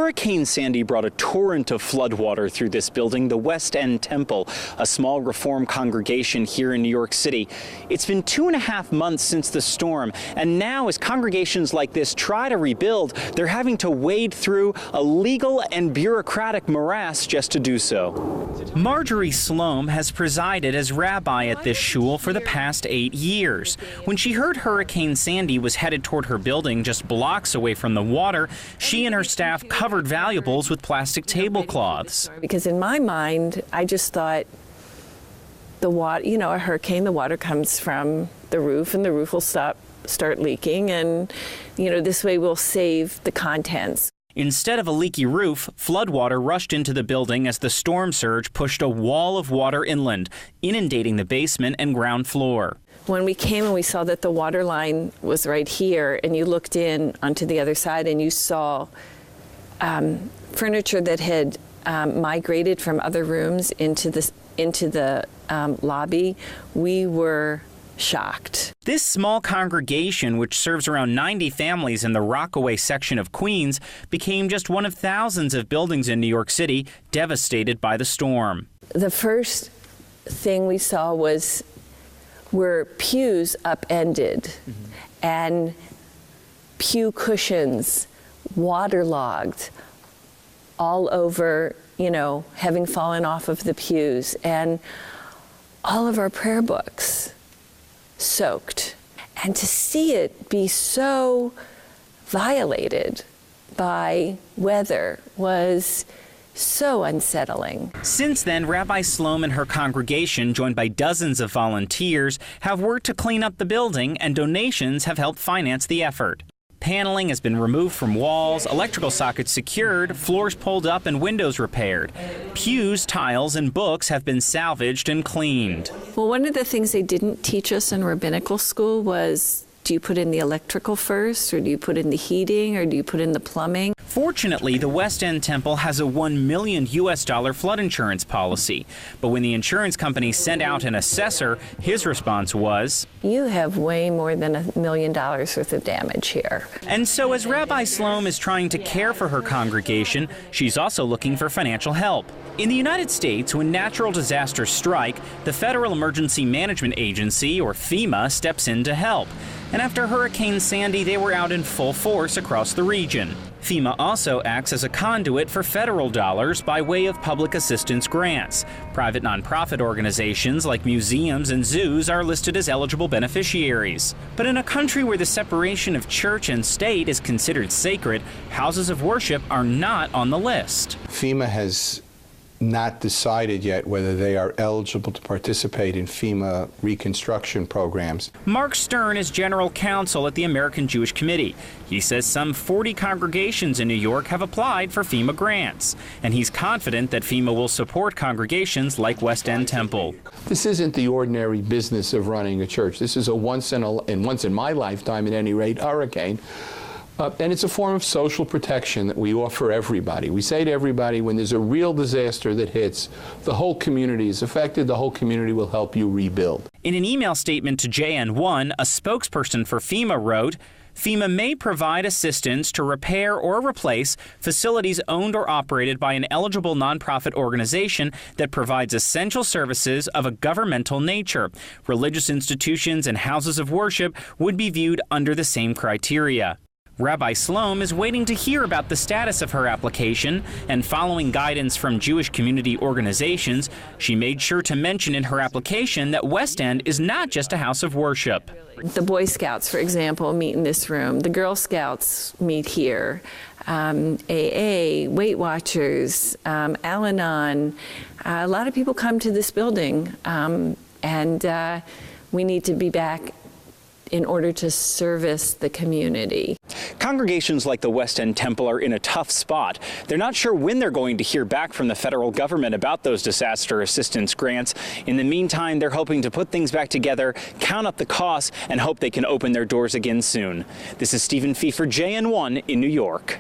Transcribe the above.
Hurricane Sandy brought a torrent of floodwater through this building, the West End Temple, a small Reform congregation here in New York City. It's been 2.5 months since the storm, and now as congregations like this try to rebuild, they're having to wade through a legal and bureaucratic morass just to do so. Marjorie Sloan has presided as rabbi at this shul for the past 8 years. When she heard Hurricane Sandy was headed toward her building just blocks away from the water, she and her staff covered valuables with plastic tablecloths. Because in my mind, I just thought the water, a hurricane, the water comes from the roof and the roof will start leaking, and this way we'll save the contents. Instead of a leaky roof, floodwater rushed into the building as the storm surge pushed a wall of water inland, inundating the basement and ground floor. When we came and we saw that the water line was right here, and you looked in onto the other side and you saw furniture that had migrated from other rooms into the lobby, we were shocked. This small congregation, which serves around 90 families in the Rockaway section of Queens, became just one of thousands of buildings in New York City devastated by the storm. The first thing we saw were pews upended, and pew cushions waterlogged all over, having fallen off of the pews, and all of our prayer books soaked. And to see it be so violated by weather was so unsettling. Since then, Rabbi Sloan and her congregation, joined by dozens of volunteers, have worked to clean up the building, and donations have helped finance the effort. Paneling has been removed from walls, electrical sockets secured, floors pulled up, and windows repaired. Pews, tiles, and books have been salvaged and cleaned. Well, one of the things they didn't teach us in rabbinical school was, do you put in the electrical first, or do you put in the heating, or do you put in the plumbing? Fortunately, the West End Temple has a $1 million flood insurance policy. But when the insurance company sent out an assessor, his response was, "You have way more than $1 million worth of damage here." And so as Rabbi Sloan is trying to care for her congregation, she's also looking for financial help. In the United States, when natural disasters strike, the Federal Emergency Management Agency, or FEMA, steps in to help. And after Hurricane Sandy, they were out in full force across the region. FEMA also acts as a conduit for federal dollars by way of public assistance grants. Private nonprofit organizations like museums and zoos are listed as eligible beneficiaries. But in a country where the separation of church and state is considered sacred, houses of worship are not on the list. FEMA has not decided yet whether they are eligible to participate in FEMA reconstruction programs. Mark Stern is general counsel at the American Jewish Committee. He says some 40 congregations in New York have applied for FEMA grants, and he's confident that FEMA will support congregations like West End Temple. This isn't the ordinary business of running a church. This is a once in my lifetime, at any rate, hurricane. And it's a form of social protection that we offer everybody. We say to everybody, when there's a real disaster that hits, the whole community is affected, the whole community will help you rebuild. In an email statement to JN1, a spokesperson for FEMA wrote, FEMA may provide assistance to repair or replace facilities owned or operated by an eligible nonprofit organization that provides essential services of a governmental nature. Religious institutions and houses of worship would be viewed under the same criteria. Rabbi Sloan is waiting to hear about the status of her application, and following guidance from Jewish community organizations, she made sure to mention in her application that West End is not just a house of worship. The Boy Scouts, for example, meet in this room. The Girl Scouts meet here. AA, Weight Watchers, Al-Anon. A lot of people come to this building, and we need to be back in order to service the community. Congregations like the West End Temple are in a tough spot. They're not sure when they're going to hear back from the federal government about those disaster assistance grants. In the meantime, they're hoping to put things back together, count up the costs, and hope they can open their doors again soon. This is Stephen Fee for JN1 in New York.